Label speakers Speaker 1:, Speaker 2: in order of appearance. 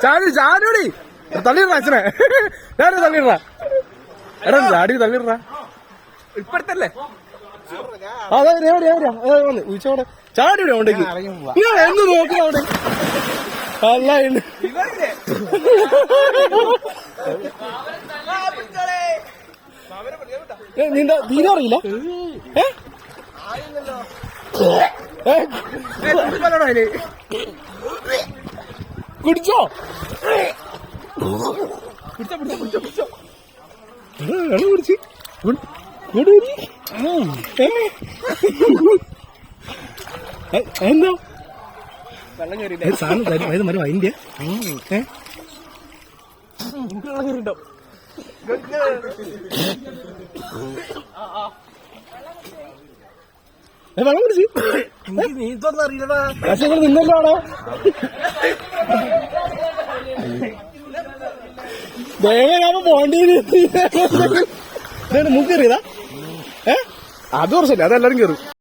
Speaker 1: ചാടി തള്ളിയിട അച്ഛനെ തള്ളിയിട എടാ ചാടി തള്ളിയിട ഇപ്പഴത്തല്ലേ അതെ ഉച്ചോടെ ചാടി ഇവിടെ ഉണ്ടെങ്കിൽ എന്ന് നോക്കുന്ന അവിടെ അല്ല നീന്താ തീരെ അറിയില്ല കുടിച്ചോ കുടിച്ചോ കുടിച്ച് എന്താ വെള്ളം കയറിയില്ല സാധനം തരും മരം അതിന്റെ വെള്ളം കയറിട്ടോ വെള്ളം കുടിച്ച് നീന്തൊന്നും അറിയില്ലടാ പക്ഷെ നിങ്ങൾ നിന്നല്ലോ ആണോ ദേവനാമ പോണ്ടി മൂക്ക് കയറിയതാ അത് കുറച്ചല്ലേ അതെല്ലാരും കയറും